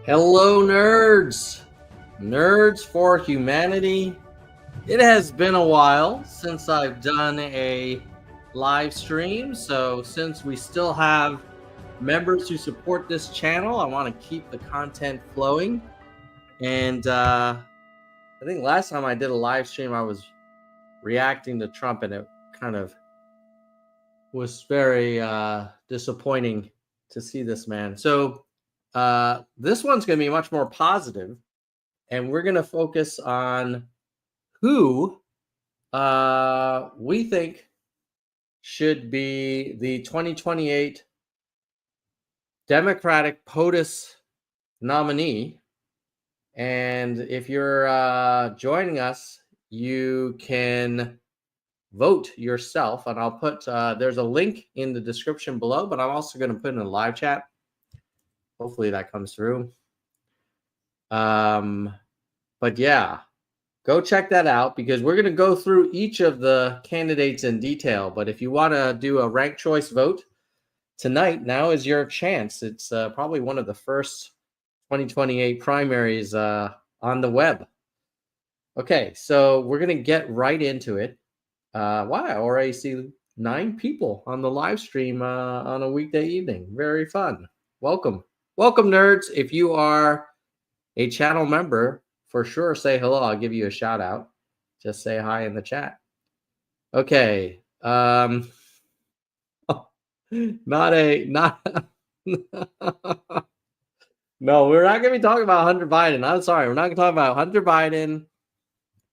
Hello, nerds! Nerds for Humanity. It has been a while since I've done a live stream, so since we still have members who support this channel, I want to keep the content flowing. And I think last time I did a live stream, I was reacting to Trump, and it kind of was very disappointing to see this man. So this one's going to be much more positive, and we're going to focus on who we think should be the 2028 Democratic POTUS nominee. And if you're joining us, you can vote yourself. And I'll put, there's a link in the description below, but I'm also going to put in a live chat. Hopefully that comes through. But yeah, go check that out because we're going to go through each of the candidates in detail. But if you want to do a ranked choice vote tonight, now is your chance. It's probably one of the first 2028 primaries on the web. Okay, so we're going to get right into it. Wow, I already see 9 people on the live stream on a weekday evening. Very fun. Welcome. Welcome, nerds. If you are a channel member, for sure say hello. I'll give you a shout out. Just say hi in the chat. Okay. Not No, we're not going to be talking about Hunter Biden. I'm sorry. We're not going to talk about Hunter Biden.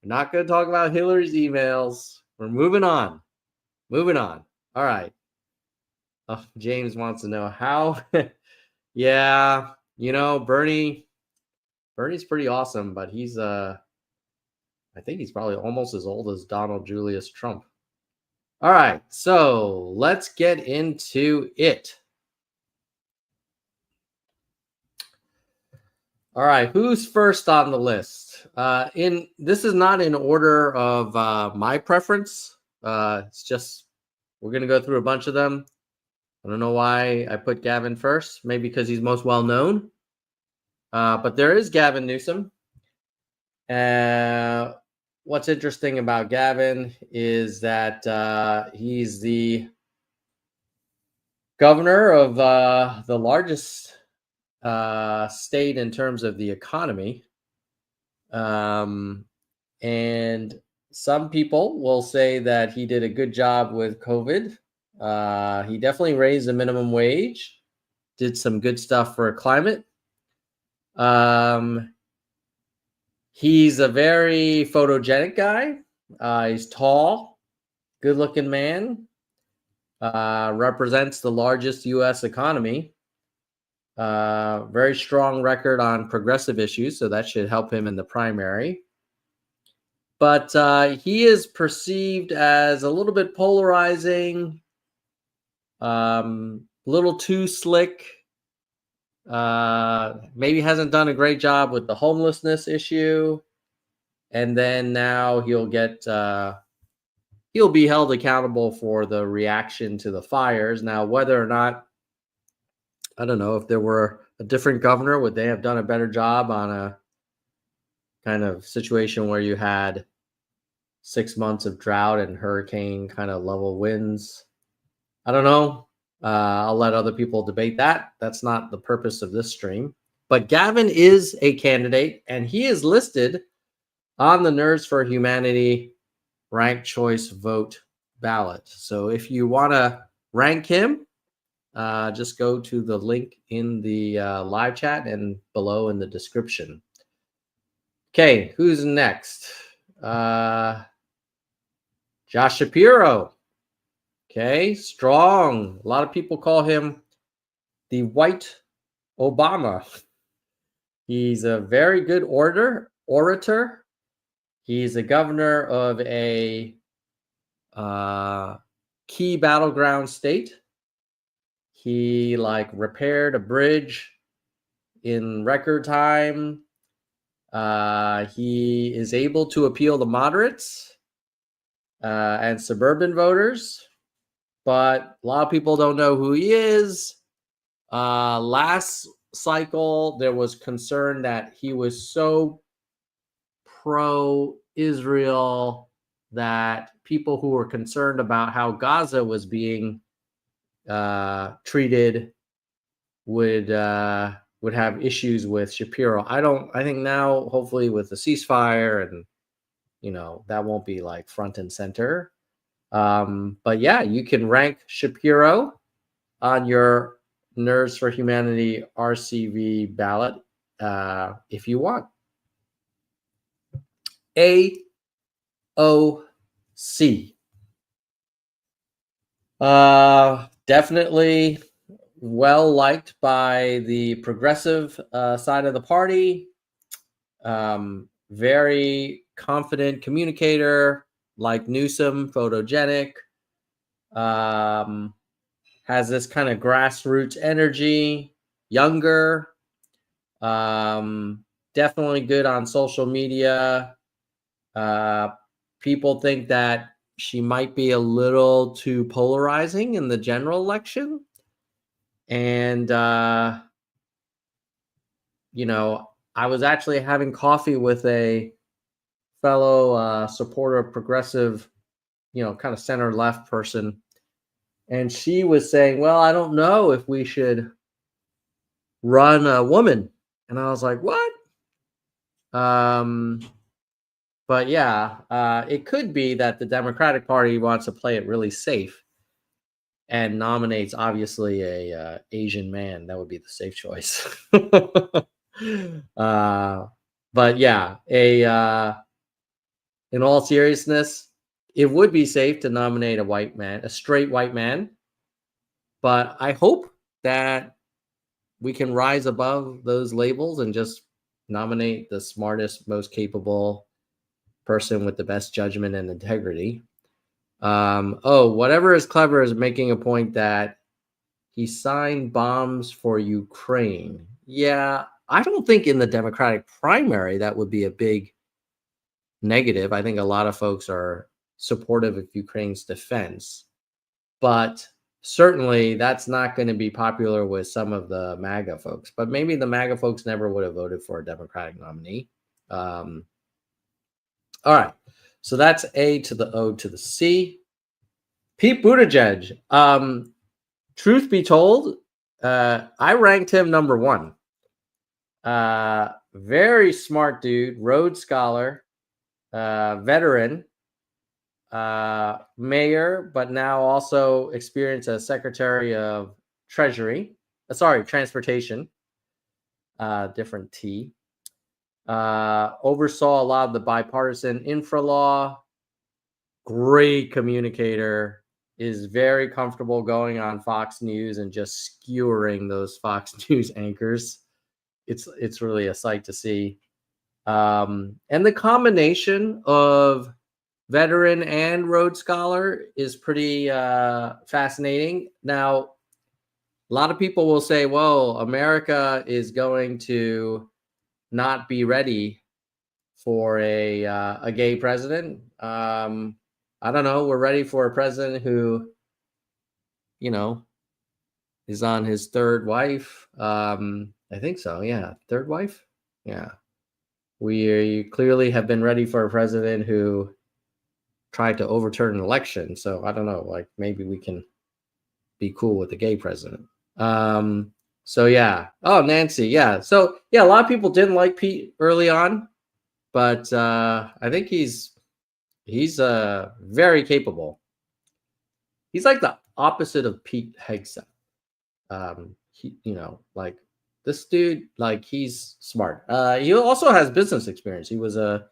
We're not going to talk about Hillary's emails. We're moving on. Moving on. All right. Oh, James wants to know how. Yeah, you know, Bernie's pretty awesome, but he's I think he's probably almost as old as Donald Julius Trump. All right, so let's get into it. All right, who's first on the list? This is not in order of my preference. It's just we're gonna go through a bunch of them. I don't know why I put Gavin first. Maybe because he's most well known. But there is Gavin Newsom. What's interesting about Gavin is that he's the governor of the largest state in terms of the economy. And some people will say that he did a good job with COVID. He definitely raised the minimum wage, did some good stuff for climate. He's a very photogenic guy. He's tall, good-looking man. Represents the largest U.S. economy. Very strong record on progressive issues, so that should help him in the primary. But he is perceived as a little bit polarizing, a little too slick. Maybe hasn't done a great job with the homelessness issue. And then now he'll be held accountable for the reaction to the fires. Now, whether or not, I don't know, if there were a different governor, would they have done a better job on a kind of situation where you had 6 months of drought and hurricane kind of level winds? I don't know. I'll let other people debate that. That's not the purpose of this stream. But Gavin is a candidate, and he is listed on the Nerds for Humanity ranked choice vote ballot. So if you want to rank him, just go to the link in the live chat and below in the description. Okay, who's next? Josh Shapiro. Okay, strong. A lot of people call him the white Obama. He's a very good orator. He's a governor of a key battleground state. He repaired a bridge in record time. He is able to appeal to moderates and suburban voters. But a lot of people don't know who he is. Last cycle, there was concern that he was so pro-Israel that people who were concerned about how Gaza was being treated would have issues with Shapiro. I think now, hopefully, with the ceasefire and that won't be like front and center. But yeah, you can rank Shapiro on your Nerds for Humanity RCV ballot if you want. AOC. Definitely well liked by the progressive side of the party. Very confident communicator, like Newsom, photogenic. Has this kind of grassroots energy, younger. Definitely good on social media. People think that she might be a little too polarizing in the general election. And, I was actually having coffee with a fellow supporter of progressive, kind of center left person. And she was saying, well, I don't know if we should run a woman. And I was like, what? But yeah, it could be that the Democratic Party wants to play it really safe and nominates, obviously, a Asian man. That would be the safe choice. But yeah, in all seriousness, it would be safe to nominate a white man, a straight white man. But I hope that we can rise above those labels and just nominate the smartest, most capable person with the best judgment and integrity. Whatever is clever is making a point that he signed bombs for Ukraine. Yeah, I don't think in the Democratic primary that would be a big negative. I think a lot of folks are supportive of Ukraine's defense, but certainly that's not going to be popular with some of the MAGA folks. But maybe the MAGA folks never would have voted for a Democratic nominee. All right. So that's A to the O to the C. Pete Buttigieg. Truth be told, I ranked him number one. Very smart dude, Rhodes Scholar, veteran, mayor, but now also experienced as Secretary of Transportation, different T. Oversaw a lot of the bipartisan infra law. Great communicator, is very comfortable going on Fox News and just skewering those Fox News anchors. It's really a sight to see. And the combination of veteran and Rhodes Scholar is pretty fascinating. Now, a lot of people will say, well, America is going to not be ready for a gay president. I don't know. We're ready for a president who, is on his third wife. I think so. Yeah. Third wife. Yeah. We clearly have been ready for a president who tried to overturn an election. So I don't know, like maybe we can be cool with the gay president. So yeah. Oh, Nancy. Yeah. So yeah, a lot of people didn't like Pete early on, but I think he's very capable. He's like the opposite of Pete Hegseth. Like this dude, like he's smart. He also has business experience. He was a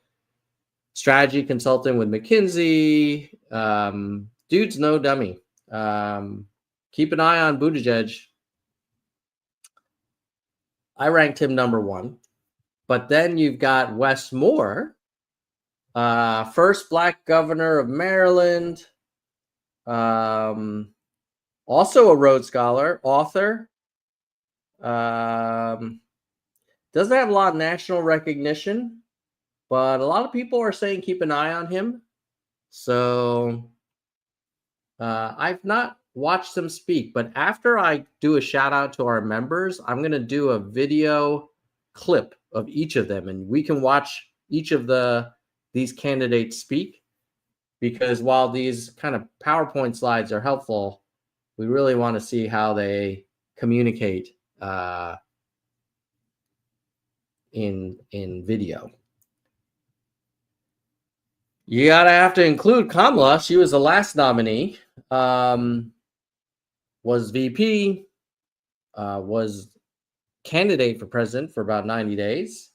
strategy consultant with McKinsey. Dude's no dummy. Keep an eye on Buttigieg. I ranked him number one. But then you've got Wes Moore, first Black governor of Maryland, also a Rhodes Scholar, author. Doesn't have a lot of national recognition, but a lot of people are saying keep an eye on him. So I've not watch them speak. But after I do a shout out to our members, I'm going to do a video clip of each of them, and we can watch each of these candidates speak, because while these kind of PowerPoint slides are helpful, we really want to see how they communicate in video. You gotta have to include Kamala. She was the last nominee. Was VP. Was candidate for president for about 90 days.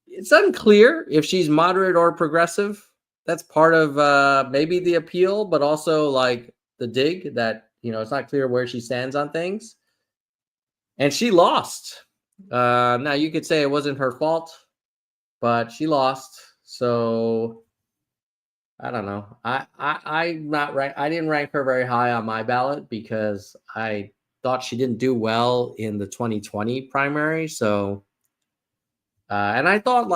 It's unclear if she's moderate or progressive. That's part of maybe the appeal, but also like the dig that, it's not clear where she stands on things. And she lost. Now you could say it wasn't her fault, but she lost. So I don't know. I'm not right. I didn't rank her very high on my ballot because I thought she didn't do well in the 2020 primary. So, and I thought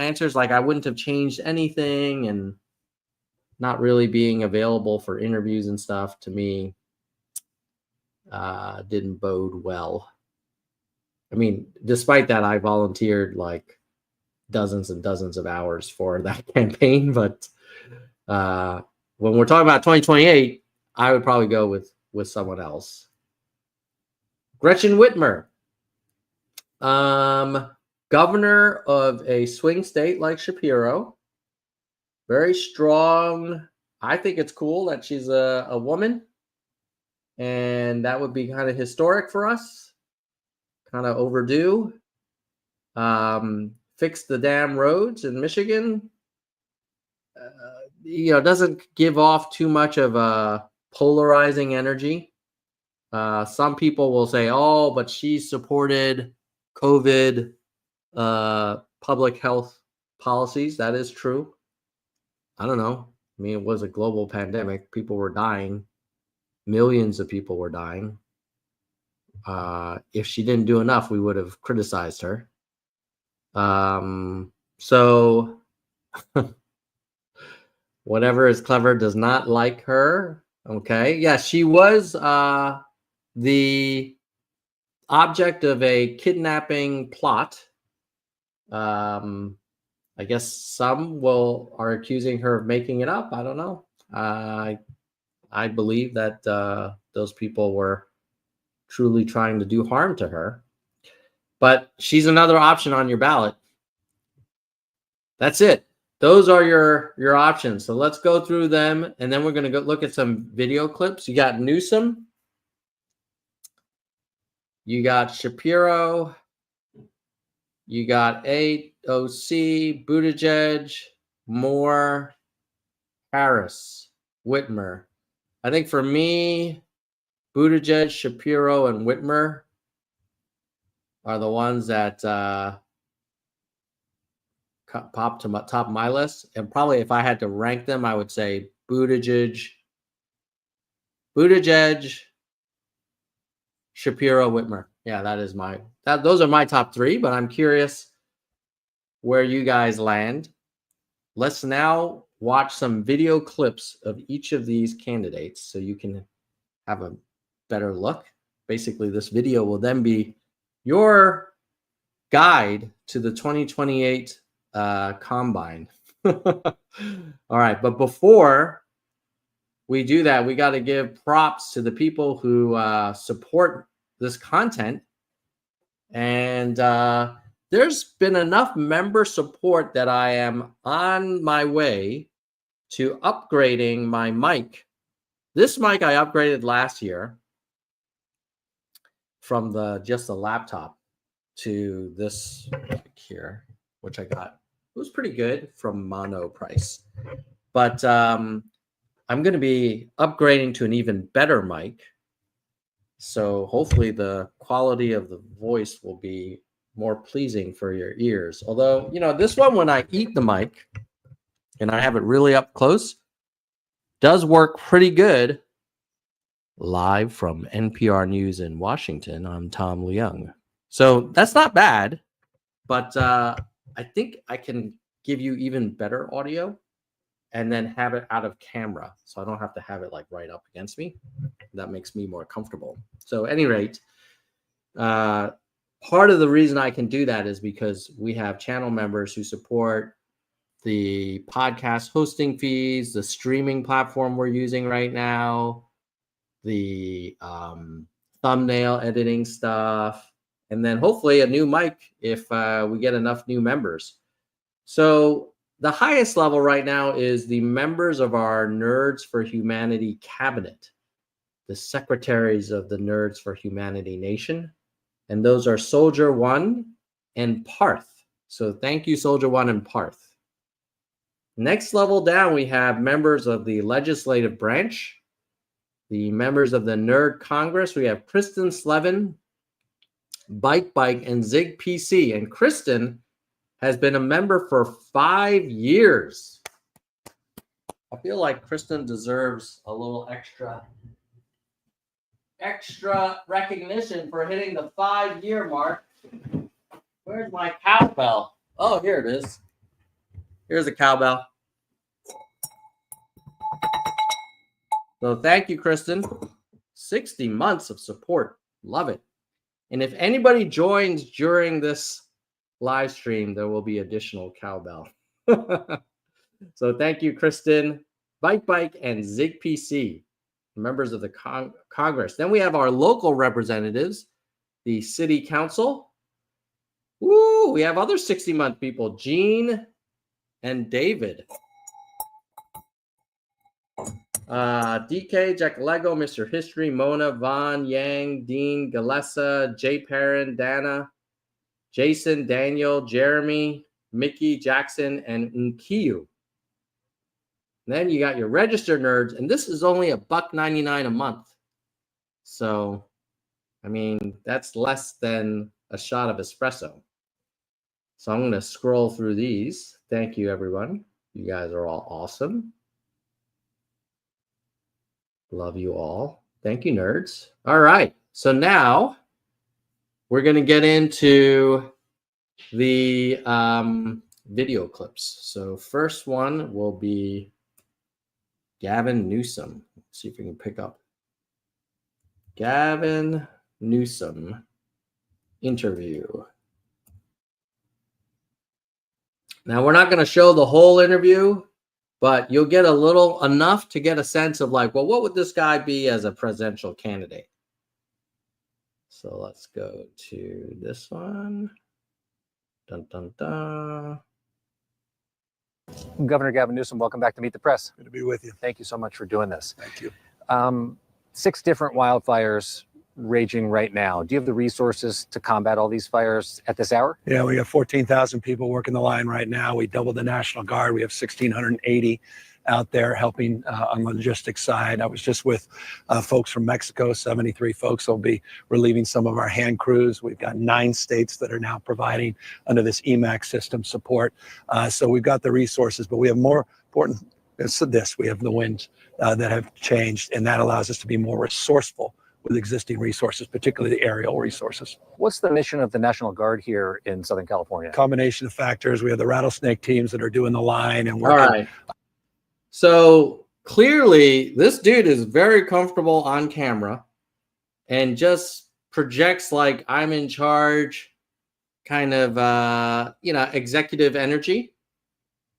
answers like I wouldn't have changed anything and not really being available for interviews and stuff to me didn't bode well. I mean, despite that, I volunteered like dozens and dozens of hours for that campaign. But when we're talking about 2028, I would probably go with someone else. Gretchen Whitmer, governor of a swing state like Shapiro, very strong. I think it's cool that she's a woman, and that would be kind of historic for us, kind of overdue. Fix the damn roads in Michigan. Doesn't give off too much of a polarizing energy. Some people will say, oh, but she supported COVID public health policies. That is true. I don't know. I mean, it was a global pandemic. People were dying. Millions of people were dying. If she didn't do enough, we would have criticized her. So whatever is clever does not like her. Okay. Yeah, she was the object of a kidnapping plot. I guess some are accusing her of making it up. I don't know. I believe that those people were truly trying to do harm to her. But she's another option on your ballot. That's it. Those are your options. So let's go through them, and then we're going to go look at some video clips. You got Newsom. You got Shapiro. You got AOC, Buttigieg, Moore, Harris, Whitmer. I think for me, Buttigieg, Shapiro, and Whitmer are the ones that pop to my top of my list. And probably if I had to rank them, I would say Buttigieg, Shapiro, Whitmer. Yeah, those are my top three, but I'm curious where you guys land. Let's now watch some video clips of each of these candidates so you can have a better look. Basically, this video will then be your guide to the 2028 combine. All right, but before we do that, we got to give props to the people who support this content. And there's been enough member support that I am on my way to upgrading my mic. This mic I upgraded last year from just the laptop to this mic here, which I got. It was pretty good from mono price. But I'm going to be upgrading to an even better mic. So hopefully the quality of the voice will be more pleasing for your ears. Although, this one, when I eat the mic and I have it really up close, does work pretty good. Live from NPR News in Washington, I'm Tom Leung. So that's not bad, but I think I can give you even better audio. and then have it out of camera. So I don't have to have it like right up against me. That makes me more comfortable. So at any rate, part of the reason I can do that is because we have channel members who support the podcast hosting fees, the streaming platform we're using right now, the thumbnail editing stuff, and then hopefully a new mic if we get enough new members. So the highest level right now is the members of our Nerds for Humanity cabinet, the secretaries of the Nerds for Humanity Nation. And those are Soldier One and Parth. So thank you, Soldier One and Parth. Next level down, we have members of the legislative branch, the members of the Nerd Congress. We have Kristen Slevin, Bike, and Zig PC. And Kristen has been a member for 5 years. I feel like Kristen deserves a little extra recognition for hitting the 5-year mark. Where's my cowbell? Oh, here it is. Here's a cowbell. So thank you, Kristen. 60 months of support. Love it. And if anybody joins during this live stream, there will be additional cowbell. So thank you, Kristen, Bike, and Zig PC, members of the Congress. Then we have our local representatives, the City Council. Woo, we have other 60-month people, Gene and David. DK, Jack Lego, Mr. History, Mona, Vaughn, Yang, Dean, Galessa, Jay Perrin, Dana, Jason, Daniel, Jeremy, Mickey, Jackson, and Nkiyu. Then you got your registered nerds, and this is only $1.99 a month. So, I mean, that's less than a shot of espresso. So I'm going to scroll through these. Thank you, everyone. You guys are all awesome. Love you all. Thank you, nerds. All right. So now we're going to get into the video clips. So first one will be Gavin Newsom. Let's see if we can pick up Gavin Newsom interview. Now, we're not going to show the whole interview, but you'll get enough to get a sense of like, well, what would this guy be as a presidential candidate? So let's go to this one. Dun, dun, dun. Governor Gavin Newsom, welcome back to Meet the Press. Good to be with you. Thank you so much for doing this. Thank you. 6 different wildfires raging right now. Do you have the resources to combat all these fires at this hour? Yeah, we have 14,000 people working the line right now. We doubled the National Guard. We have 1,680 out there helping on the logistics side. I was just with folks from Mexico, 73 folks will be relieving some of our hand crews. We've got 9 states that are now providing under this EMAC system support. So we've got the resources, but we have more important than this. We have the winds that have changed, and that allows us to be more resourceful with existing resources, particularly the aerial resources. What's the mission of the National Guard here in Southern California? Combination of factors. We have the rattlesnake teams that are doing the line and working. All right. So clearly, this dude is very comfortable on camera and just projects like I'm in charge, kind of, executive energy.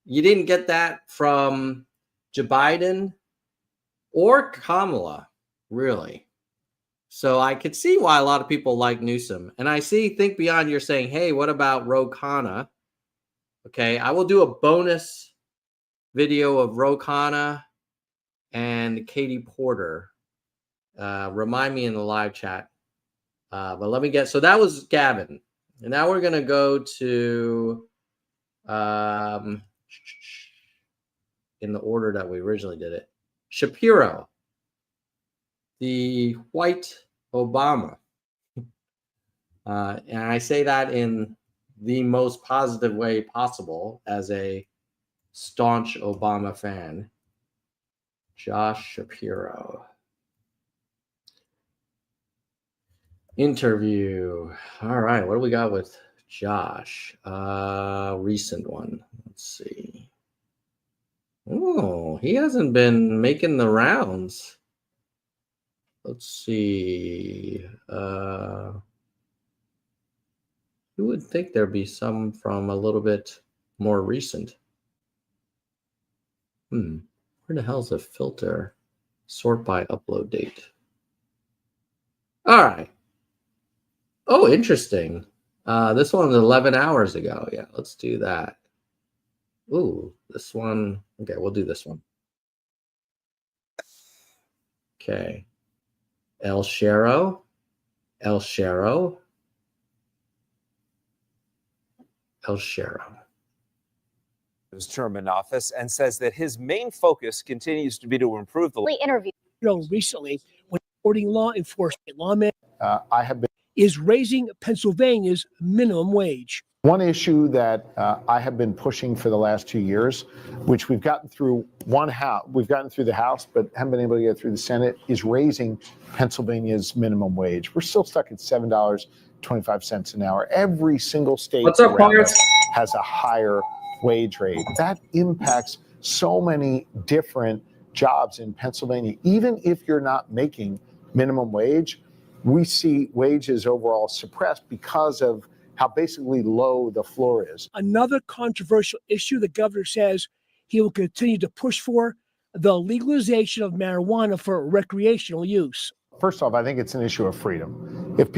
You didn't get that from Joe Biden or Kamala, really. So I could see why a lot of people like Newsom. And I think beyond, you're saying, hey, what about Ro Khanna? Okay, I will do a bonus video of Ro Khanna and Katie Porter. Remind me in the live chat. But let me so that was Gavin. And now we're going to go to, in the order that we originally did it, Shapiro, the white Obama. And I say that in the most positive way possible as a staunch Obama fan. Josh Shapiro. Interview. All right, what do we got with Josh? Recent one. Let's see. Oh, he hasn't been making the rounds. Let's see. You would think there'd be some from a little bit more recent. Where the hell's the filter? Sort by upload date. All right. Oh, interesting. This one's 11 hours ago. Yeah, let's do that. Ooh, this one. Okay, we'll do this one. Okay. El Shero. El Shero. El Shero. His term in office, and says that his main focus continues to be to improve the interview. Recently, when supporting law enforcement, lawman I have been is raising Pennsylvania's minimum wage. one issue that I have been pushing for the last 2 years, which we've gotten through we've gotten through the House, but haven't been able to get through the Senate, is raising Pennsylvania's minimum wage. We're still stuck at $7.25 an hour. Every single state around us has a higher wage rate. That impacts so many different jobs in Pennsylvania. Even if you're not making minimum wage, we see wages overall suppressed because of how basically low the floor is. Another controversial issue the governor says he will continue to push for: the legalization of marijuana for recreational use. First off, I think it's an issue of freedom. If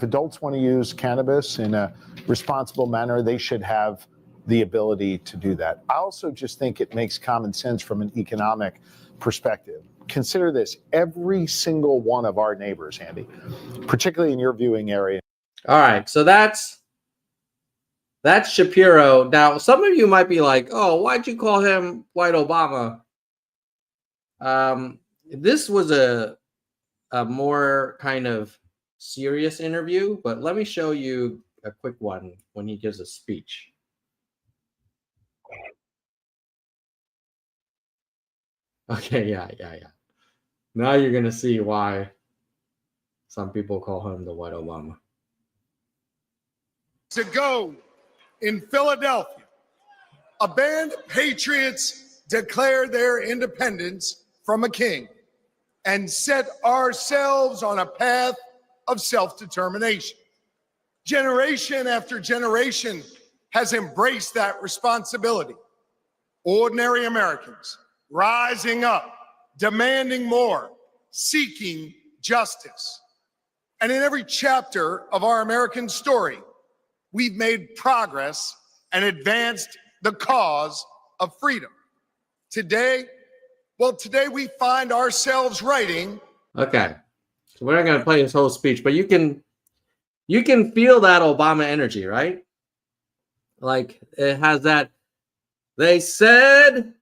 adults want to use cannabis in a responsible manner, they should have the ability to do that. I also just think it makes common sense from an economic perspective. Consider this: every single one of our neighbors, Andy, particularly in your viewing area. All right, so that's Shapiro. Now, some of you might be like, "Oh, why'd you call him White Obama?" This was a more kind of serious interview, but let me show you a quick one when he gives a speech. Okay, yeah. Now you're gonna see why some people call him the White Obama. Ago in Philadelphia, a band of patriots declared their independence from a king and set ourselves on a path of self-determination. Generation after generation has embraced that responsibility. Ordinary Americans rising up, demanding more, seeking justice. And in every chapter of our American story, we've made progress and advanced the cause of freedom. Today we find ourselves writing. Okay, so we're not going to play his whole speech, but you can feel that Obama energy, right? Like it has that. They said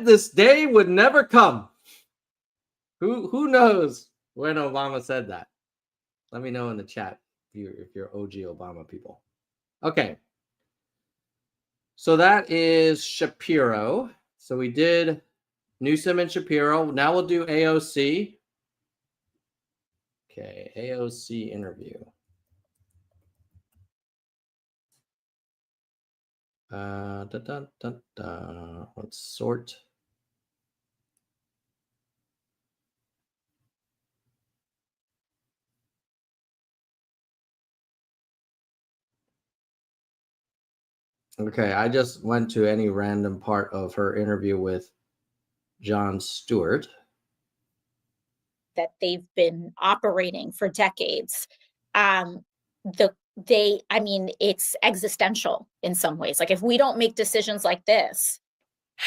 this day would never come. Who knows when Obama said that? Let me know in the chat if you're OG Obama people. Okay. So that is Shapiro. So we did Newsom and Shapiro. Now we'll do AOC. Okay, AOC interview. Let's sort. Okay, I just went to any random part of her interview with Jon Stewart. That they've been operating for decades. It's existential in some ways. Like, if we don't make decisions like this,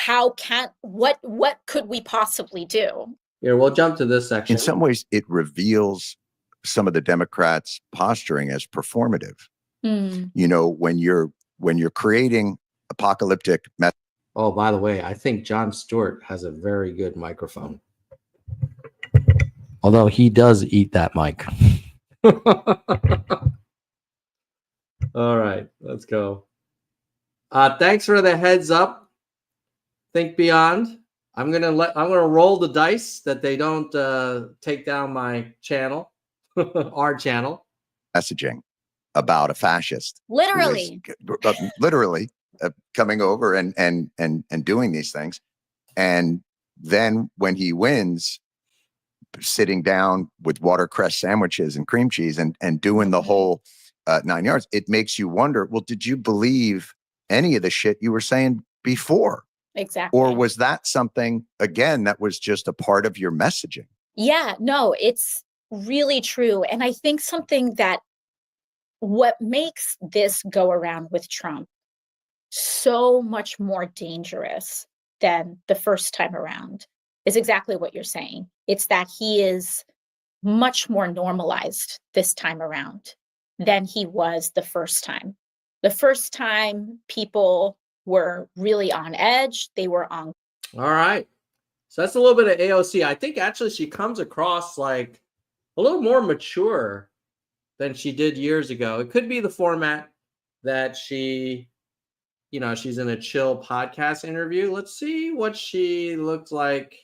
what could we possibly do? Here, we'll jump to this section. In some ways, it reveals some of the Democrats' posturing as performative. You know, when you're creating apocalyptic messages. Oh, by the way, I think Jon Stewart has a very good microphone. Although he does eat that mic. All right, let's go. Thanks for the heads up. Think Beyond. I'm gonna roll the dice that they don't take down my channel, our channel. Messaging. about a fascist. Literally. Literally coming over and doing these things. And then when he wins, sitting down with watercress sandwiches and cream cheese and doing the whole 9 yards, it makes you wonder, well, did you believe any of the shit you were saying before? Exactly. Or was that something, again, that was just a part of your messaging? Yeah, no, it's really true. And I think something that what makes this go around with Trump so much more dangerous than the first time around is exactly what you're saying. It's that he is much more normalized this time around than he was the first time. The first time people were really on edge, they were on. All right. So that's a little bit of AOC. I think actually she comes across like a little more mature than she did years ago. It could be the format that she, she's in a chill podcast interview. Let's see what she looked like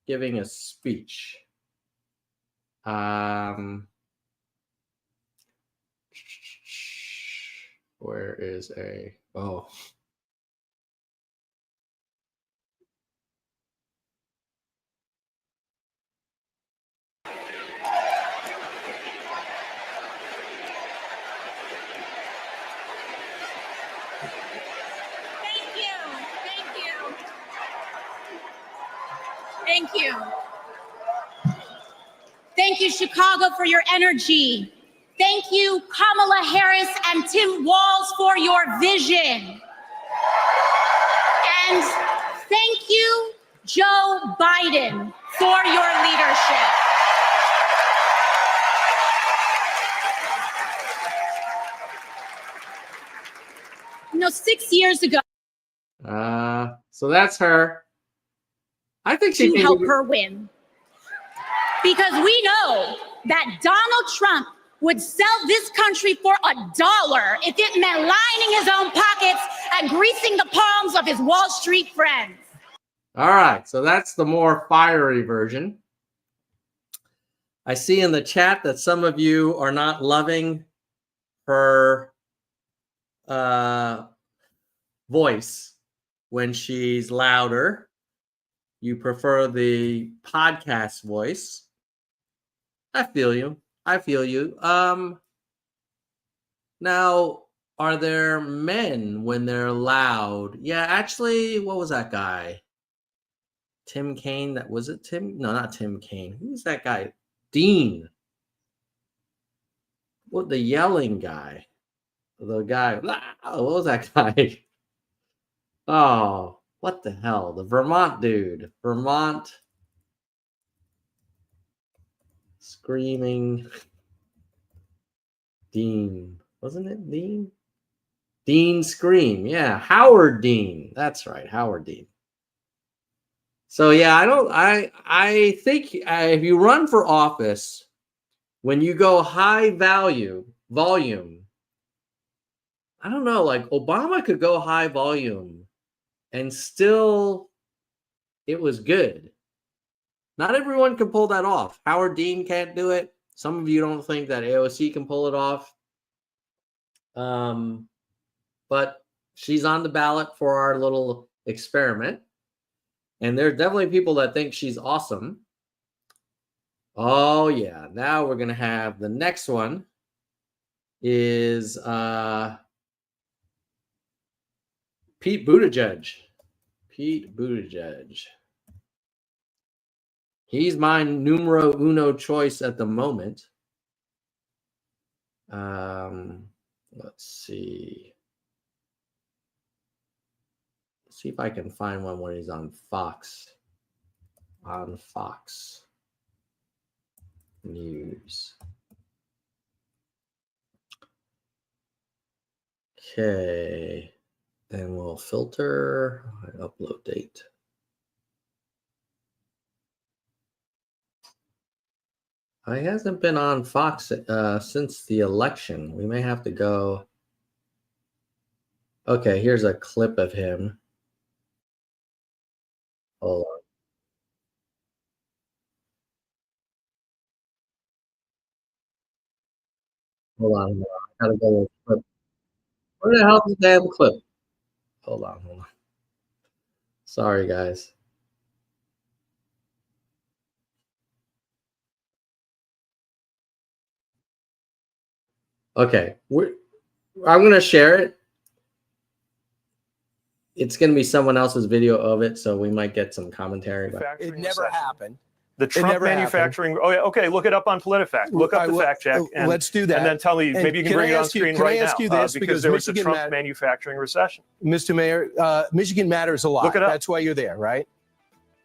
giving a speech. Where is oh. Thank you. Thank you, Chicago, for your energy. Thank you, Kamala Harris and Tim Walz, for your vision. And thank you, Joe Biden, for your leadership. You know, 6 years ago, so that's her. I think she to can help her win. Because we know that Donald Trump would sell this country for $1 if it meant lining his own pockets and greasing the palms of his Wall Street friends. All right, so that's the more fiery version. I see in the chat that some of you are not loving her voice when she's louder. You prefer the podcast voice. I feel you. Now, are there men when they're loud? Yeah, actually, what was that guy? Tim Kaine. Was it Tim? No, not Tim Kaine. Who's that guy? Dean. What, the yelling guy? The guy. What was that guy? Oh, what the hell? The Vermont dude. Vermont screaming. Dean. Wasn't it Dean? Dean Scream. Yeah, Howard Dean. That's right, Howard Dean. So yeah, I think if you run for office, when you go high volume, I don't know, like Obama could go high volume and still it was good. Not everyone can pull that off. Howard Dean can't do it. Some of you don't think that AOC can pull it off. But she's on the ballot for our little experiment. And there's definitely people that think she's awesome. Oh, yeah. Now we're going to have the next one is Pete Buttigieg. Pete Buttigieg. He's my numero uno choice at the moment. Let's see. Let's see if I can find one where he's on Fox. On Fox News. Okay. And we'll filter upload date. He hasn't been on Fox since the election. We may have to go. Okay, here's a clip of him. Hold on. Hold on. Gotta go with clip. Where the hell's the damn clip? Hold on. Sorry, guys. Okay, I'm going to share it. It's going to be someone else's video of it, so we might get some commentary. It never happened. The Trump manufacturing. Oh, yeah. Okay. Look it up on PolitiFact. Look up the fact check. And, let's do that. And then tell me, maybe you can bring it on screen right now. Because there was a Trump manufacturing recession. Mr. Mayor, Michigan matters a lot. Look it up. That's why you're there, right?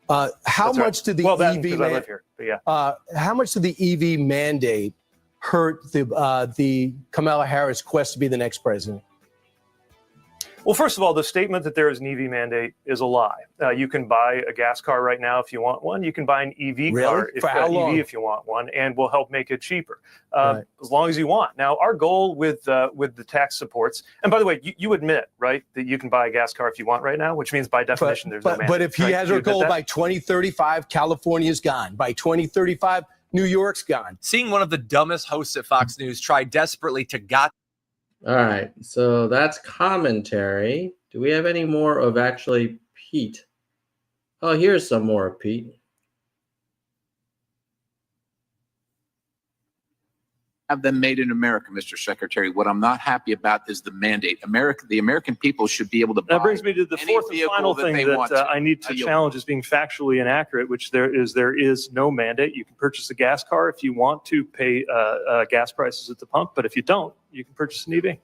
How much did the how much did the EV mandate hurt the Kamala Harris quest to be the next president? Well, first of all, the statement that there is an EV mandate is a lie. You can buy a gas car right now if you want one. You can buy an EV car if you want one, and we'll help make it cheaper as long as you want. Now, our goal with the tax supports, and by the way, you admit, right, that you can buy a gas car if you want right now, which means by definition there's no mandate. But if he has a goal by 2035, California's gone. By 2035, New York's gone. Seeing one of the dumbest hosts at Fox News try desperately to All right, so that's commentary. Do we have any more of actually Pete? Oh, here's some more of Pete. Have them made in America, Mr. Secretary. What I'm not happy about is the mandate. The American people should be able to buy. That brings me to the fourth and final thing that I need to challenge as being factually inaccurate, which there is no mandate. You can purchase a gas car if you want to pay gas prices at the pump, but if you don't, you can purchase an EV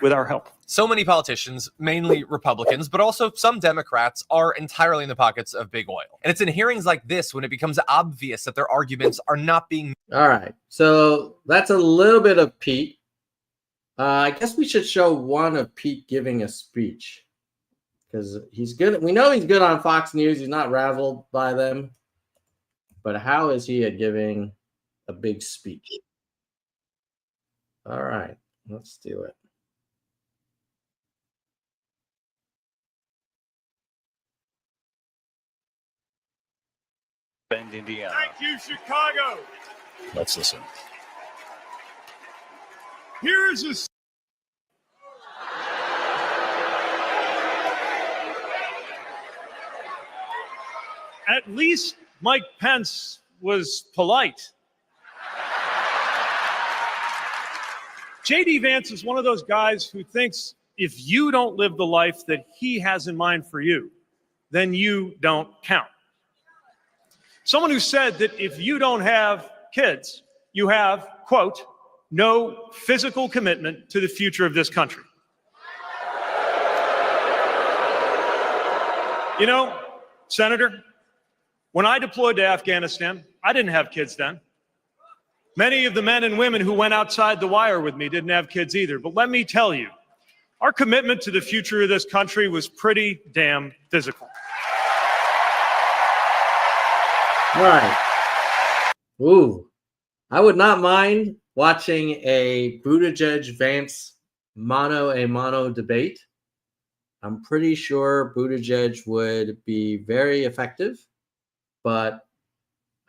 with our help. So many politicians, mainly Republicans, but also some Democrats, are entirely in the pockets of big oil. And it's in hearings like this when it becomes obvious that their arguments are not being... All right, so that's a little bit of Pete. I guess we should show one of Pete giving a speech, because he's good. We know he's good on Fox News. He's not raveled by them. But how is he at giving a big speech? All right, let's do it. Bend, Indiana. Thank you, Chicago. Let's listen. Here's a at least Mike Pence was polite. J.D. Vance is one of those guys who thinks if you don't live the life that he has in mind for you, then you don't count. Someone who said that if you don't have kids, you have, quote, no physical commitment to the future of this country. You know, Senator, when I deployed to Afghanistan, I didn't have kids then. Many of the men and women who went outside the wire with me didn't have kids either. But let me tell you, our commitment to the future of this country was pretty damn physical. All right. Ooh, I would not mind watching a Buttigieg-Vance mano-a-mano debate. I'm pretty sure Buttigieg would be very effective, but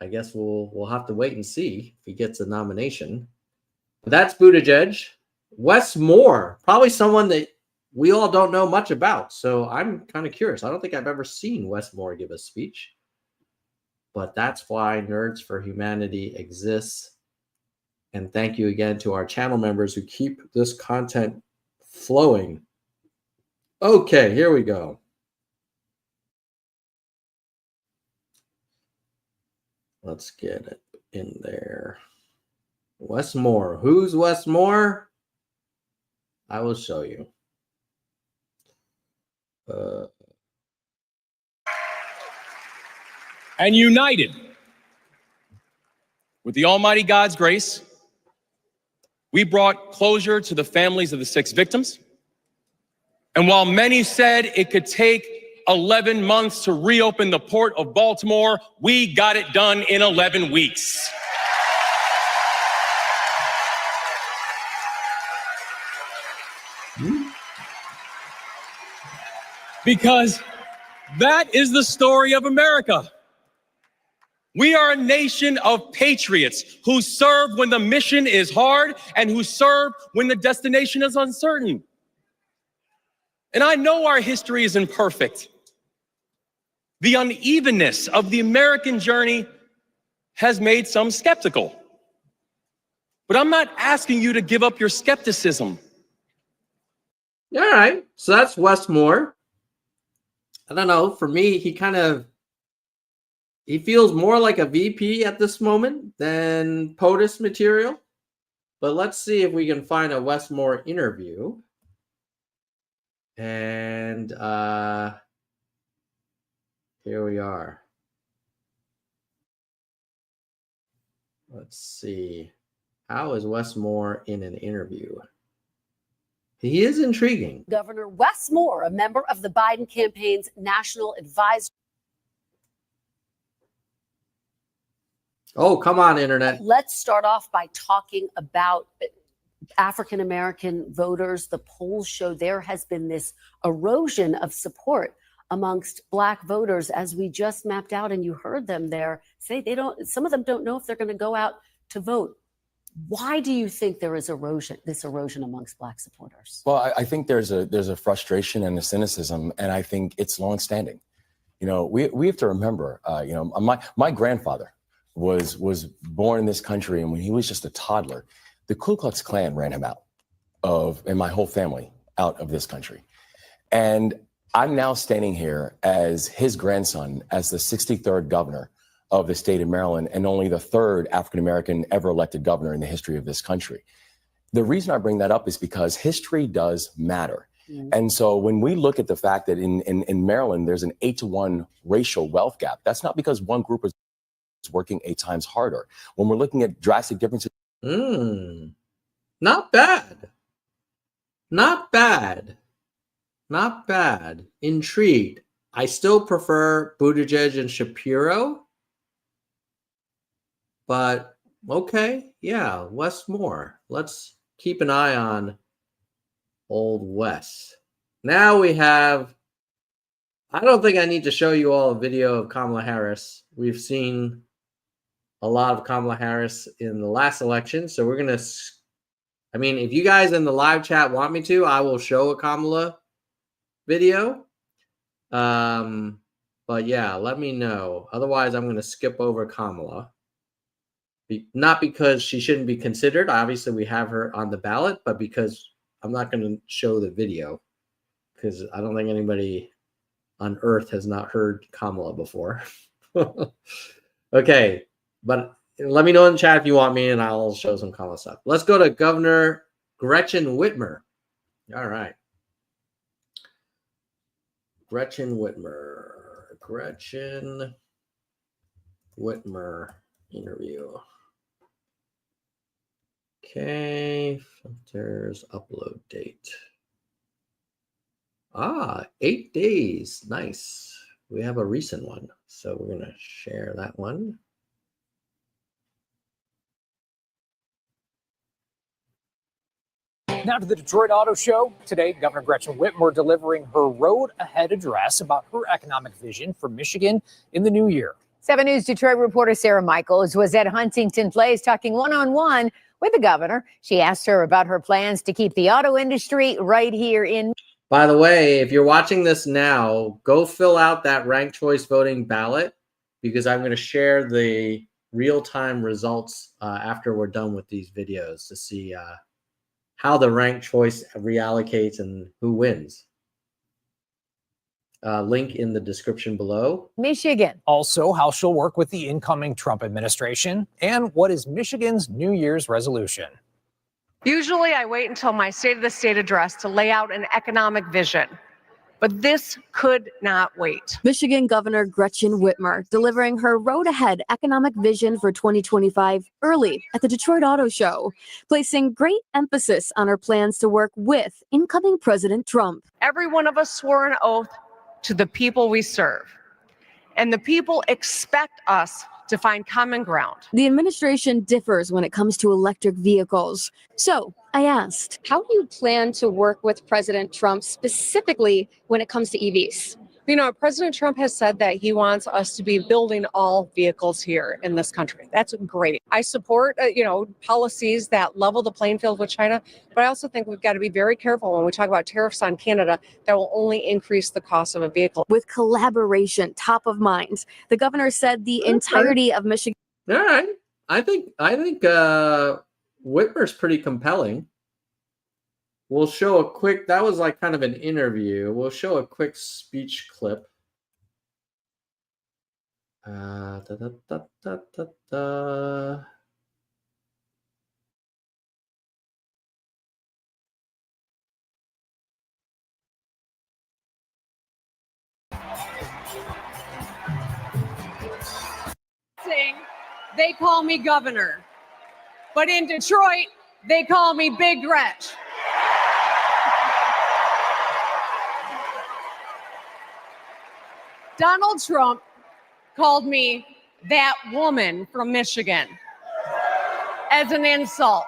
I guess we'll have to wait and see if he gets a nomination. That's Buttigieg. Wes Moore, probably someone that we all don't know much about, so I'm kind of curious. I don't think I've ever seen Wes Moore give a speech. But that's why Nerds for Humanity exists. And thank you again to our channel members who keep this content flowing. Okay, here we go. Let's get it in there. Wes Moore. Who's Wes Moore? I will show you. And united with the Almighty God's grace, we brought closure to the families of the 6 victims. And while many said it could take 11 months to reopen the port of Baltimore, we got it done in 11 weeks. Because that is the story of America. We are a nation of patriots who serve when the mission is hard and who serve when the destination is uncertain. And I know our history is imperfect. The unevenness of the American journey has made some skeptical. But I'm not asking you to give up your skepticism. All right. So that's Wes Moore. I don't know. For me, he feels more like a VP at this moment than POTUS material. But let's see if we can find a Wes Moore interview. And here we are. Let's see. How is Wes Moore in an interview? He is intriguing. Governor Wes Moore, a member of the Biden campaign's national advisor. Oh, come on, internet. Let's start off by talking about African-American voters. The polls show there has been this erosion of support amongst Black voters, as we just mapped out, and you heard them there say some of them don't know if they're going to go out to vote. Why do you think there is this erosion amongst Black supporters? Well, I think there's a frustration and a cynicism, and I think it's longstanding. We have to remember, my grandfather was born in this country, and when he was just a toddler, the Ku Klux Klan ran him out and my whole family out of this country. And I'm now standing here as his grandson, as the 63rd governor of the state of Maryland, and only the 3rd African-American ever elected governor in the history of this country. The reason I bring that up is because history does matter. Mm-hmm. And so when we look at the fact that in Maryland, there's an 8-to-1 racial wealth gap, that's not because one group is working 8 times harder. When we're looking at drastic differences. Not bad. Not bad. Not bad. Intrigued. I still prefer Buttigieg and Shapiro. But okay, yeah, Wes Moore. Let's keep an eye on old Wes. Now we have, I don't think I need to show you all a video of Kamala Harris. We've seen a lot of Kamala Harris in the last election. So we're going to, if you guys in the live chat want me to, I will show a Kamala video. But yeah, let me know. Otherwise, I'm going to skip over Kamala. Not because she shouldn't be considered. Obviously, we have her on the ballot, but because I'm not going to show the video because I don't think anybody on earth has not heard Kamala before. Okay, but let me know in the chat if you want me, and I'll show some Kamala stuff. Let's go to Governor Gretchen Whitmer. All right. Gretchen Whitmer interview. Okay, filters, upload date. 8 days. Nice. We have a recent one, so we're going to share that one. Now to the Detroit Auto Show. Today, Governor Gretchen Whitmer delivering her road ahead address about her economic vision for Michigan in the new year. 7 News Detroit reporter Sarah Michaels was at Huntington Place talking one-on-one with the governor. She asked her about her plans to keep the auto industry right here in. By the way, if you're watching this now, go fill out that ranked choice voting ballot because I'm going to share the real-time results after we're done with these videos to see how the ranked choice reallocates and who wins. Link in the description below. Michigan. Also, how she'll work with the incoming Trump administration and what is Michigan's New Year's resolution. Usually I wait until my State of the State address to lay out an economic vision, but this could not wait. Michigan Governor Gretchen Whitmer delivering her road ahead economic vision for 2025 early at the Detroit Auto Show, placing great emphasis on her plans to work with incoming President Trump. Every one of us swore an oath to the people we serve, and the people expect us to find common ground. The administration differs when it comes to electric vehicles. So I asked, how do you plan to work with President Trump specifically when it comes to EVs? You know, President Trump has said that he wants us to be building all vehicles here in this country. That's great. I support, policies that level the playing field with China, but I also think we've got to be very careful when we talk about tariffs on Canada that will only increase the cost of a vehicle. With collaboration top of mind, the governor said the entirety of Michigan. All right. I think Whitmer's pretty compelling. We'll show a quick, that was like kind of an interview. We'll show a quick speech clip. They call me governor, but in Detroit, they call me Big Gretch. Donald Trump called me that woman from Michigan as an insult.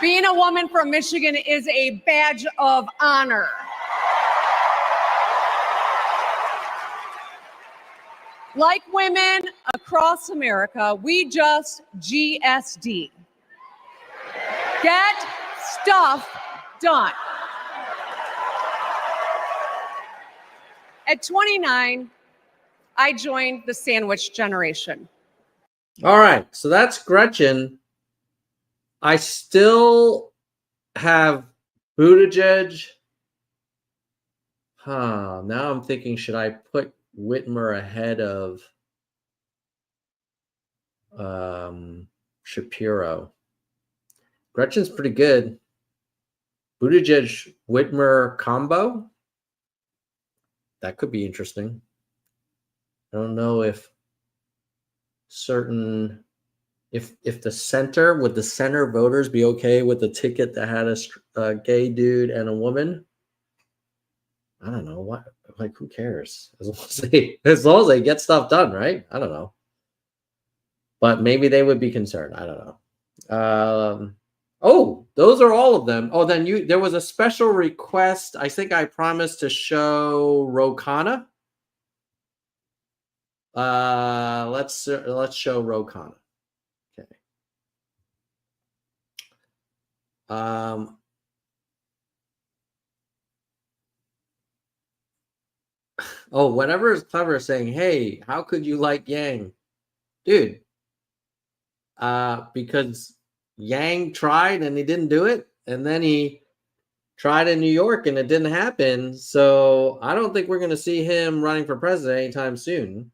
Being a woman from Michigan is a badge of honor. Like women across America, we just GSD. Get stuff done. At 29, I joined the sandwich generation. All right, so that's Gretchen. I still have Buttigieg. Now I'm thinking, should I put Whitmer ahead of Shapiro? Gretchen's pretty good. Buttigieg Whitmer combo, that could be interesting. I don't know if if the center, would the center voters be okay with the ticket that had a gay dude and a woman? I don't know. What, like, who cares? As long as they get stuff done, right? I don't know. But maybe they would be concerned. I don't know. Oh, those are all of them. Oh, then there was a special request. I think I promised to show Ro Khanna. Let's show Ro Khanna. Okay. Oh, whatever is clever is saying, hey, how could you like Yang? Dude, because Yang tried and he didn't do it, and then he tried in New York and it didn't happen. So I don't think we're going to see him running for president anytime soon.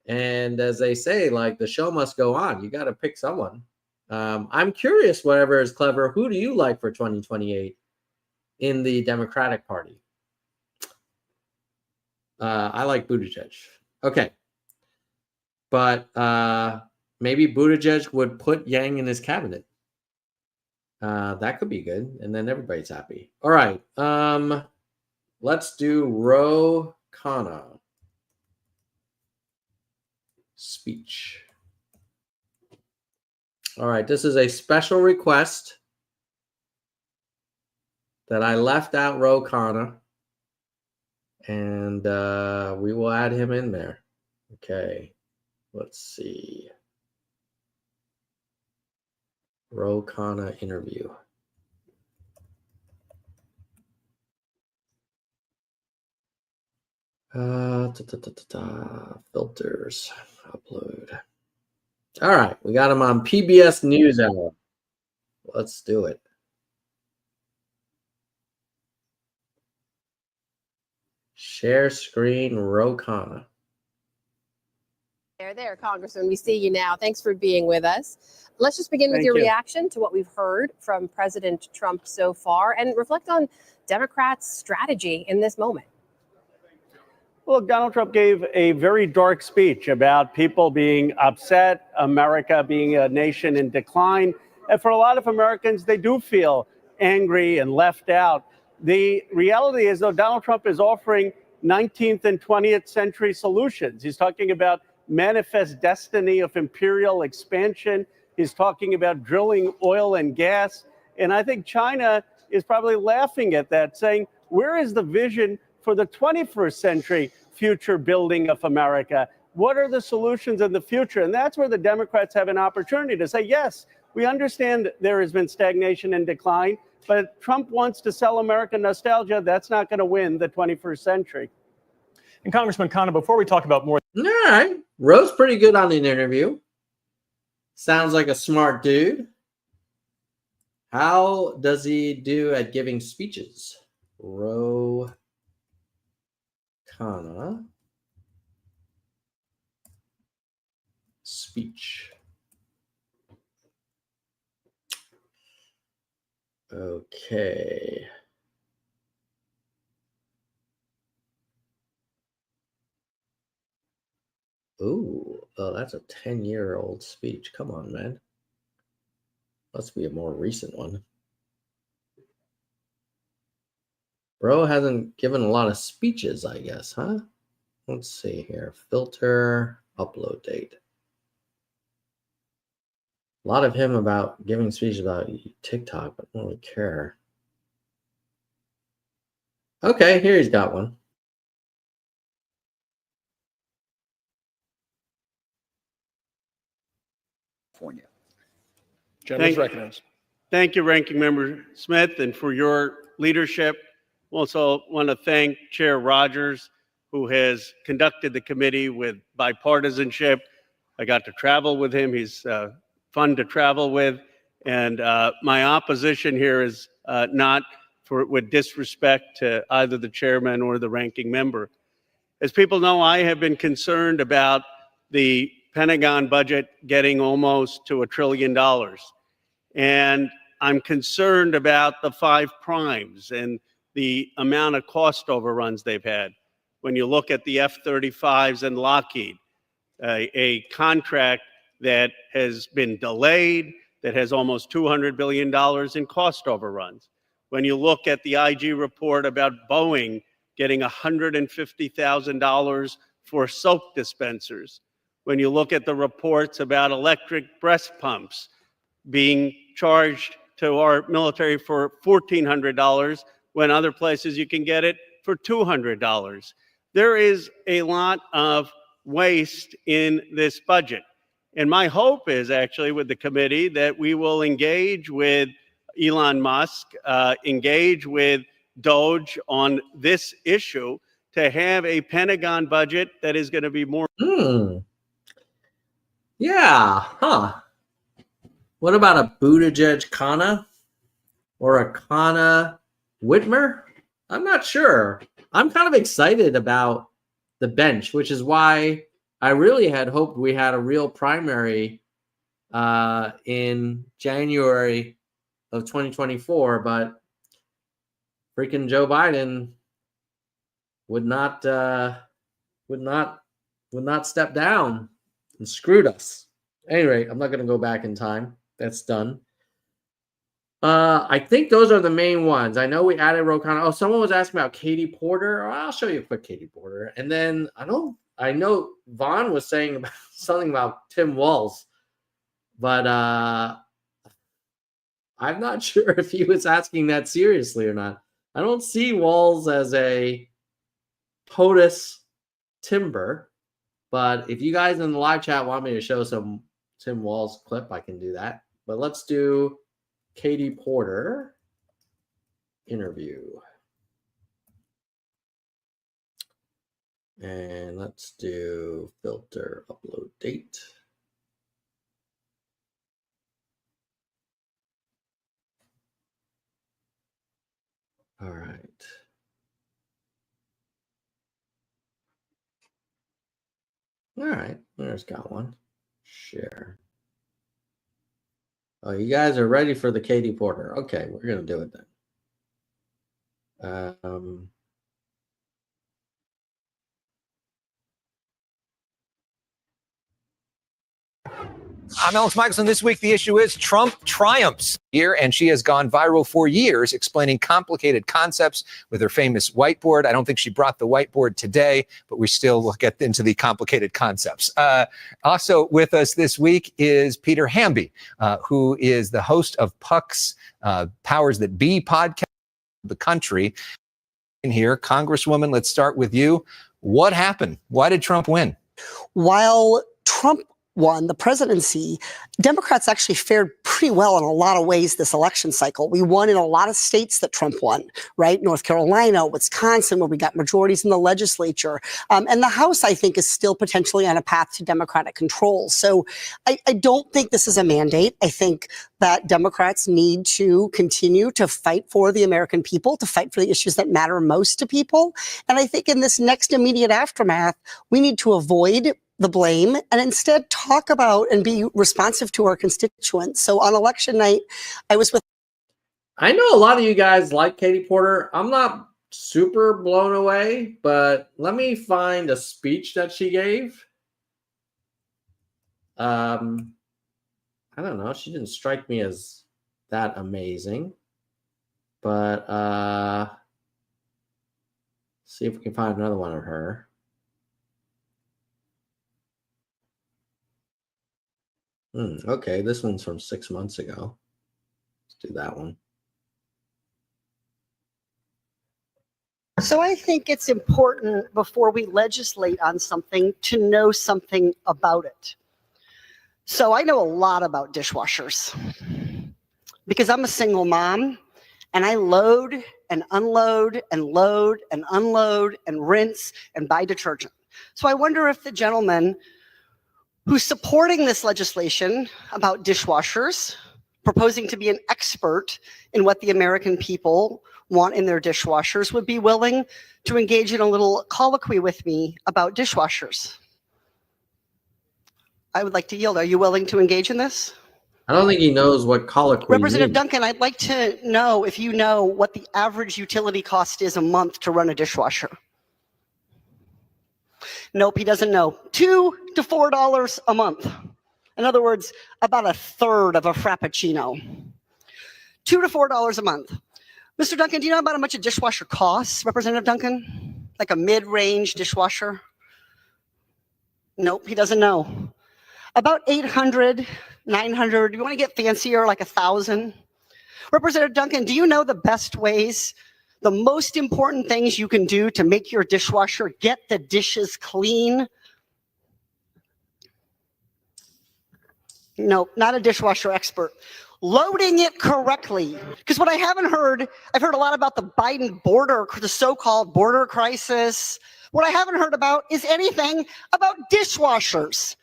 And as they say, like, the show must go on. You got to pick someone. I'm curious, whatever is clever, who do you like for 2028 in the Democratic Party? I like Buttigieg. Okay. But maybe Buttigieg would put Yang in his cabinet. That could be good. And then everybody's happy. All right. Let's do Ro Khanna. Speech. All right. This is a special request that I left out Ro Khanna. And we will add him in there. Okay. Let's see. Ro Khanna interview. Filters. Upload. All right. We got him on PBS NewsHour. Let's do it. Share screen, Ro Khanna. There, Congressman. We see you now. Thanks for being with us. Let's just begin with Thank your you. reaction to what we've heard from President Trump so far and reflect on Democrats' strategy in this moment. Well, Donald Trump gave a very dark speech about people being upset, America being a nation in decline. And for a lot of Americans, they do feel angry and left out. The reality is, though, Donald Trump is offering 19th and 20th century solutions. He's talking about manifest destiny of imperial expansion. He's talking about drilling oil and gas. And I think China is probably laughing at that, saying, Where is the vision for the 21st century future building of America? What are the solutions in the future? And that's where the Democrats have an opportunity to say, yes, we understand there has been stagnation and decline, but Trump wants to sell American nostalgia. That's not going to win the 21st century. And Congressman Khanna, before we talk about more. All right. Roe's pretty good on an interview. Sounds like a smart dude. How does he do at giving speeches? Roe Khanna. Speech. Okay. Ooh, oh, that's a 10-year-old speech. Come on, man. Must be a more recent one. Bro hasn't given a lot of speeches, I guess, huh? Let's see here. Filter, upload date. A lot of him about giving speeches about TikTok, but I don't really care. Okay, here he's got one. California. Gentleman's recognized. Thank you, Ranking Member Smith, and for your leadership. Also want to thank Chair Rogers, who has conducted the committee with bipartisanship. I got to travel with him. He's fun to travel with. And my opposition here is not with disrespect to either the chairman or the ranking member. As people know, I have been concerned about the Pentagon budget getting almost to $1 trillion. And I'm concerned about the 5 primes and the amount of cost overruns they've had. When you look at the F-35s and Lockheed, a contract that has been delayed, that has almost $200 billion in cost overruns. When you look at the IG report about Boeing getting $150,000 for soap dispensers, when you look at the reports about electric breast pumps being charged to our military for $1,400 when other places you can get it for $200. There is a lot of waste in this budget. And my hope is actually with the committee that we will engage with Elon Musk, engage with Doge on this issue to have a Pentagon budget that is going to be more. Yeah, huh. What about a Buttigieg Khanna or a Khanna Whitmer? I'm not sure. I'm kind of excited about the bench, which is why I really had hoped we had a real primary in January of 2024, but freaking Joe Biden would not step down and screwed us. Anyway, I'm not going to go back in time. That's done. I think those are the main ones. I know we added Roe Khanna. Oh, someone was asking about Katie Porter. I'll show you a quick Katie Porter. And then I know Vaughn was saying about something about Tim Walz, but I'm not sure if he was asking that seriously or not. I don't see Walz as a POTUS timber, but if you guys in the live chat want me to show some Tim Walz clip, I can do that. But let's do Katie Porter interview. And let's do filter upload date. All right. All right, there's got one. Share. Oh, you guys are ready for the Katie Porter. Okay, we're going to do it then. I'm Alex Michelson. This week, the issue is Trump triumphs here, and she has gone viral for years explaining complicated concepts with her famous whiteboard. I don't think she brought the whiteboard today, but we still will get into the complicated concepts. Also with us this week is Peter Hamby, who is the host of Puck's Powers That Be podcast of the country. here. Congresswoman, let's start with you. What happened? Why did Trump win? While Trump won the presidency, Democrats actually fared pretty well in a lot of ways this election cycle. We won in a lot of states that Trump won, right? North Carolina, Wisconsin, where we got majorities in the legislature. And the House, I think, is still potentially on a path to Democratic control. So I don't think this is a mandate. I think that Democrats need to continue to fight for the American people, to fight for the issues that matter most to people. And I think in this next immediate aftermath, we need to avoid the blame and instead talk about and be responsive to our constituents. So on election night, I was with. I know a lot of you guys like Katie Porter. I'm not super blown away, but let me find a speech that she gave. I don't know. She didn't strike me as that amazing, but see if we can find another one of her. Okay, this one's from 6 months ago. Let's do that one. So I think it's important before we legislate on something to know something about it. So I know a lot about dishwashers because I'm a single mom and I load and unload and load and unload and rinse and buy detergent. So I wonder if the gentleman who's supporting this legislation about dishwashers, proposing to be an expert in what the American people want in their dishwashers, would be willing to engage in a little colloquy with me about dishwashers. I would like to yield. Are you willing to engage in this? I don't think he knows what colloquy Representative means. Duncan, I'd like to know if you know what the average utility cost is a month to run a dishwasher. Nope, he doesn't know. $2 to $4 a month. In other words, about a third of a Frappuccino. $2 to $4 a month. Mr. Duncan, do you know about how much a dishwasher costs, Representative Duncan? Like a mid-range dishwasher? Nope, he doesn't know. About 800, 900. You want to get fancier, like 1,000? Representative Duncan, do you know the best ways, the most important things you can do to make your dishwasher get the dishes clean? No, not a dishwasher expert. Loading it correctly. Because what I haven't heard, I've heard a lot about the Biden border, the so-called border crisis. What I haven't heard about is anything about dishwashers.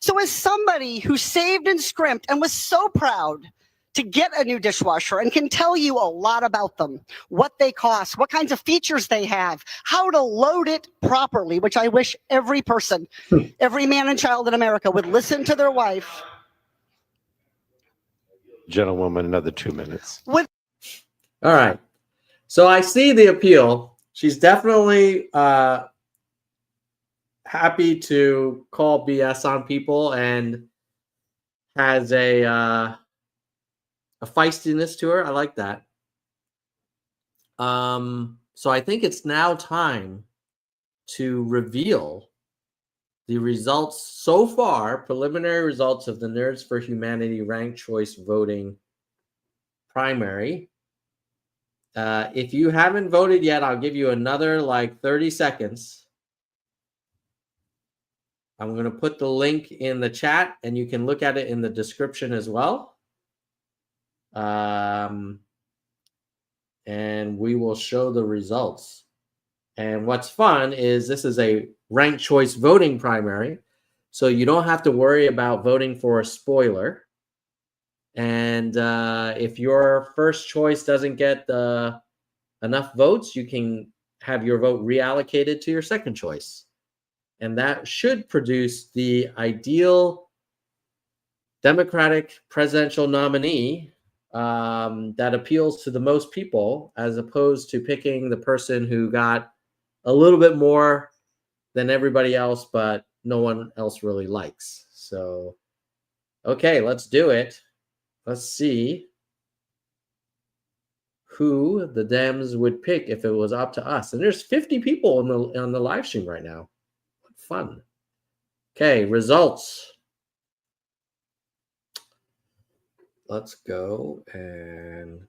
So as somebody who saved and scrimped and was so proud to get a new dishwasher and can tell you a lot about them, what they cost, what kinds of features they have, how to load it properly, which I wish every person, every man and child in America would listen to their wife. Gentlewoman, another 2 minutes. All right. So I see the appeal. She's definitely happy to call BS on people and has a feistiness to her. I like that. So I think it's now time to reveal the results so far, preliminary results of the Nerds for Humanity ranked choice voting primary. If you haven't voted yet, I'll give you another like 30 seconds. I'm going to put the link in the chat and you can look at it in the description as well. And we will show the results. And what's fun is this is a ranked choice voting primary, so you don't have to worry about voting for a spoiler. And if your first choice doesn't get enough votes, you can have your vote reallocated to your second choice. And that should produce the ideal Democratic presidential nominee that appeals to the most people, as opposed to picking the person who got a little bit more than everybody else, but no one else really likes. So, okay, let's do it. Let's see who the Dems would pick if it was up to us. And there's 50 people on the live stream right now. What fun. Okay, results. Let's go and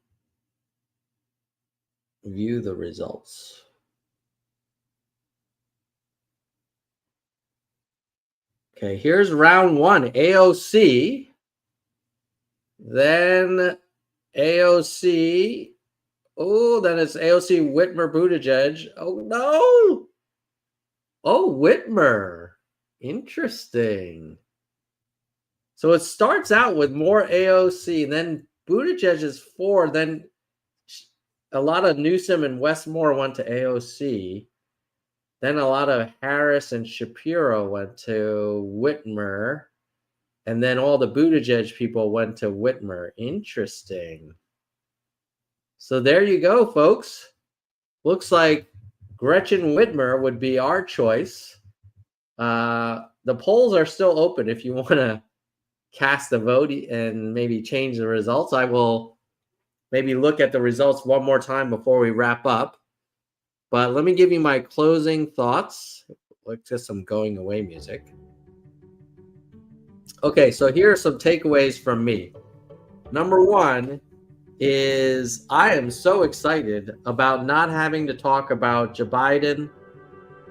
view the results. Okay, here's round one. AOC. Then AOC. Oh, then it's AOC, Whitmer, Buttigieg. Oh, no. Oh, Whitmer. Interesting. So it starts out with more AOC, then Buttigieg is 4, then a lot of Newsom and Westmore went to AOC. Then a lot of Harris and Shapiro went to Whitmer. And then all the Buttigieg people went to Whitmer. Interesting. So there you go, folks. Looks like Gretchen Whitmer would be our choice. The polls are still open if you want to cast a vote and maybe change the results. I will maybe look at the results one more time before we wrap up. But let me give you my closing thoughts. Like just some going away music. Okay, so here are some takeaways from me. Number one is I am so excited about not having to talk about Joe Biden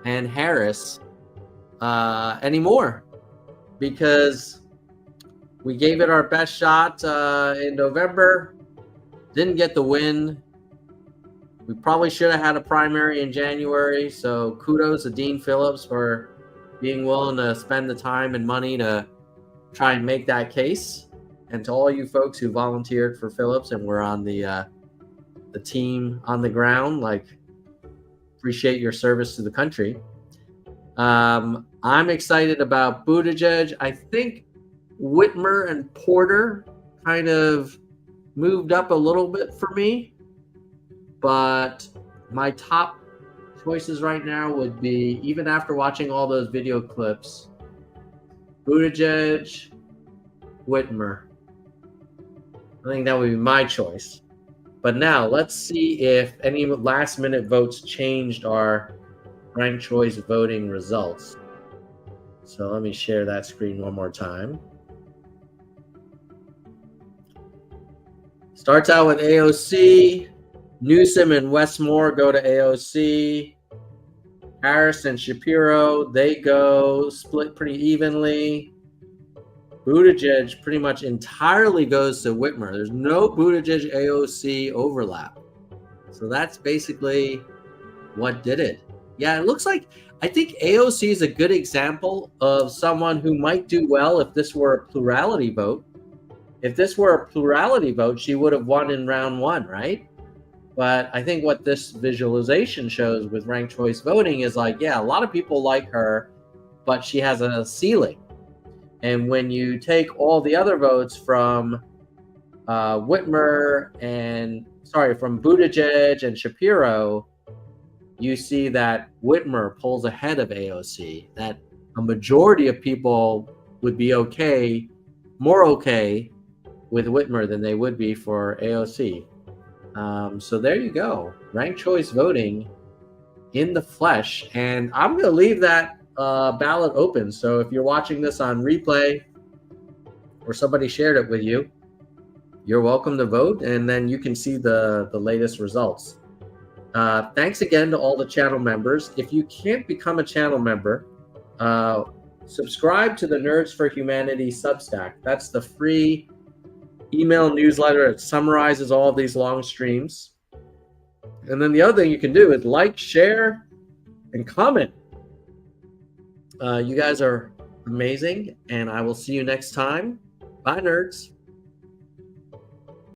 and Harris anymore, because we gave it our best shot in November, didn't get the win. We probably should have had a primary in January, so kudos to Dean Phillips for being willing to spend the time and money to try and make that case. And to all you folks who volunteered for Phillips and were on the team on the ground, like, appreciate your service to the country. I'm excited about Buttigieg. I think Whitmer and Porter kind of moved up a little bit for me, but my top choices right now would be, even after watching all those video clips, Buttigieg, Whitmer. I think that would be my choice. But now let's see if any last minute votes changed our ranked choice voting results. So let me share that screen one more time. Starts out with AOC. Newsom and Westmore go to AOC. Harris and Shapiro, they go split pretty evenly. Buttigieg pretty much entirely goes to Whitmer. There's no Buttigieg AOC overlap. So that's basically what did it. Yeah, it looks like, I think AOC is a good example of someone who might do well if this were a plurality vote. If this were a plurality vote, she would have won in round one, right? But I think what this visualization shows with ranked choice voting is like, yeah, a lot of people like her, but she has a ceiling. And when you take all the other votes from Whitmer from Buttigieg and Shapiro, you see that Whitmer pulls ahead of AOC, that a majority of people would be more okay with Whitmer than they would be for AOC. So there you go. Ranked choice voting in the flesh. And I'm going to leave that ballot open. So if you're watching this on replay or somebody shared it with you, you're welcome to vote. And then you can see the latest results. Thanks again to all the channel members. If you can't become a channel member, subscribe to the Nerds for Humanity Substack. That's the free email newsletter that summarizes all of these long streams. And then the other thing you can do is like, share, and comment. You guys are amazing, and I will see you next time. Bye, nerds.